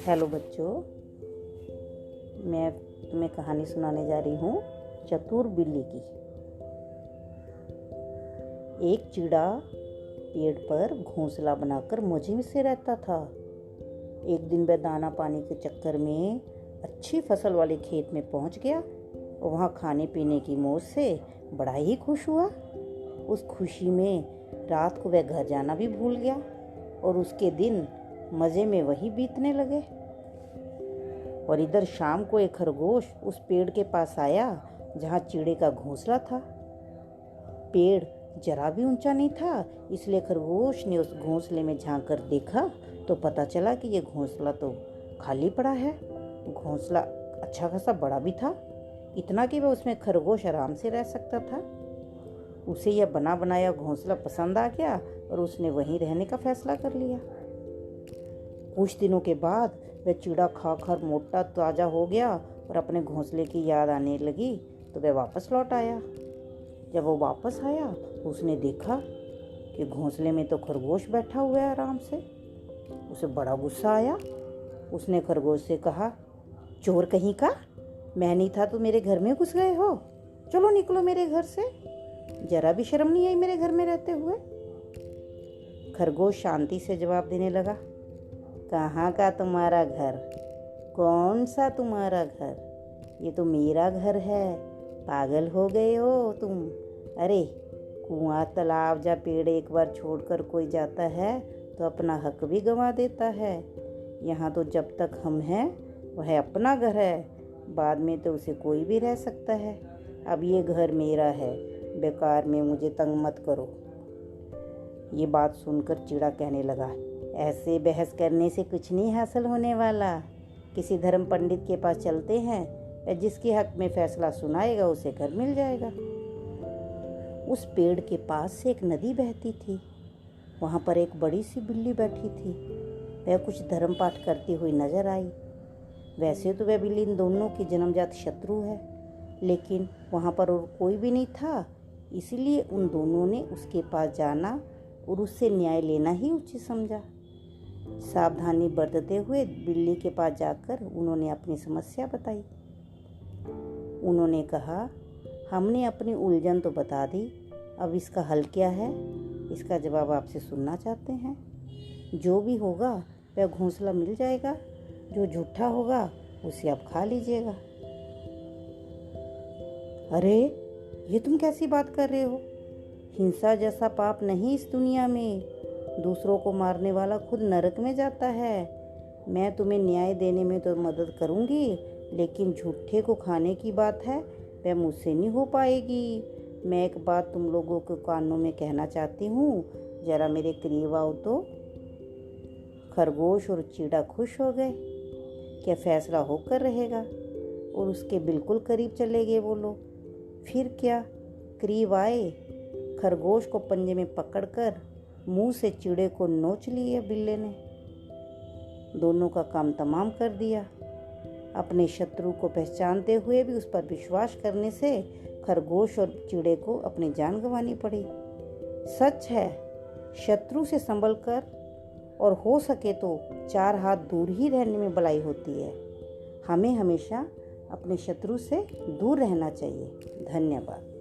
Hello बच्चों, मैं तुम्हें कहानी सुनाने जा रही हूँ चतुर बिल्ली की। एक चिड़ा पेड़ पर घोंसला बनाकर मजे से रहता था। एक दिन वह दाना पानी के चक्कर में अच्छी फसल वाले खेत में पहुँच गया और वहाँ खाने पीने की मौज से बड़ा ही खुश हुआ। उस खुशी में रात को वह घर जाना भी भूल गया और उसके दिन मज़े में वही बीतने लगे। और इधर शाम को एक खरगोश उस पेड़ के पास आया जहाँ चिड़े का घोंसला था। पेड़ जरा भी ऊंचा नहीं था, इसलिए खरगोश ने उस घोंसले में झांक कर देखा तो पता चला कि ये घोंसला तो खाली पड़ा है। घोंसला अच्छा खासा बड़ा भी था, इतना कि वह उसमें खरगोश आराम से रह सकता था। उसे यह बना बनाया घोंसला पसंद आ गया और उसने वहीं रहने का फैसला कर लिया। कुछ दिनों के बाद वह चिड़ा खा कर मोटा ताजा हो गया और अपने घोंसले की याद आने लगी तो वह वापस लौट आया। जब वो वापस आया तो उसने देखा कि घोंसले में तो खरगोश बैठा हुआ है आराम से। उसे बड़ा गुस्सा आया। उसने खरगोश से कहा, चोर कहीं का, मैं नहीं था तो मेरे घर में घुस गए हो, चलो निकलो मेरे घर से, जरा भी शर्म नहीं आई मेरे घर में रहते हुए। खरगोश शांति से जवाब देने लगा, कहाँ का तुम्हारा घर, कौन सा तुम्हारा घर, ये तो मेरा घर है, पागल हो गए हो तुम। अरे कुआं तालाब या पेड़ एक बार छोड़कर कोई जाता है तो अपना हक भी गंवा देता है। यहाँ तो जब तक हम हैं वह अपना घर है, बाद में तो उसे कोई भी रह सकता है। अब ये घर मेरा है, बेकार में मुझे तंग मत करो। ये बात सुनकर चिड़ा कहने लगा, ऐसे बहस करने से कुछ नहीं हासिल होने वाला, किसी धर्म पंडित के पास चलते हैं, जिसके हक में फैसला सुनाएगा उसे घर मिल जाएगा। उस पेड़ के पास से एक नदी बहती थी। वहाँ पर एक बड़ी सी बिल्ली बैठी थी। वह कुछ धर्म पाठ करती हुई नजर आई। वैसे तो वह बिल्ली इन दोनों की जन्मजात शत्रु है, लेकिन वहाँ पर और कोई भी नहीं था, इसलिए उन दोनों ने उसके पास जाना और उससे न्याय लेना ही उचित समझा। सावधानी बरतते हुए बिल्ली के पास जाकर उन्होंने अपनी समस्या बताई। उन्होंने कहा, हमने अपनी उलझन तो बता दी, अब इसका हल क्या है, इसका जवाब आपसे सुनना चाहते हैं। जो भी होगा वह घोंसला मिल जाएगा, जो झूठा होगा उसे आप खा लीजिएगा। अरे ये तुम कैसी बात कर रहे हो, हिंसा जैसा पाप नहीं इस दुनिया में, दूसरों को मारने वाला खुद नरक में जाता है। मैं तुम्हें न्याय देने में तो मदद करूंगी, लेकिन झूठे को खाने की बात है वह मुझसे नहीं हो पाएगी। मैं एक बात तुम लोगों के कानों में कहना चाहती हूँ, जरा मेरे करीब आओ तो। खरगोश और चिड़ा खुश हो गए। क्या फैसला होकर रहेगा, और उसके बिल्कुल करीब चले गए वो लोग। फिर क्या, करीब आए, खरगोश को पंजे में पकड़कर मुंह से चिड़े को नोच लिया बिल्ले ने। दोनों का काम तमाम कर दिया। अपने शत्रु को पहचानते हुए भी उस पर विश्वास करने से खरगोश और चिड़े को अपनी जान गंवानी पड़ी। सच है, शत्रु से संभल कर और हो सके तो 4 हाथ दूर ही रहने में भलाई होती है। हमें हमेशा अपने शत्रु से दूर रहना चाहिए। धन्यवाद।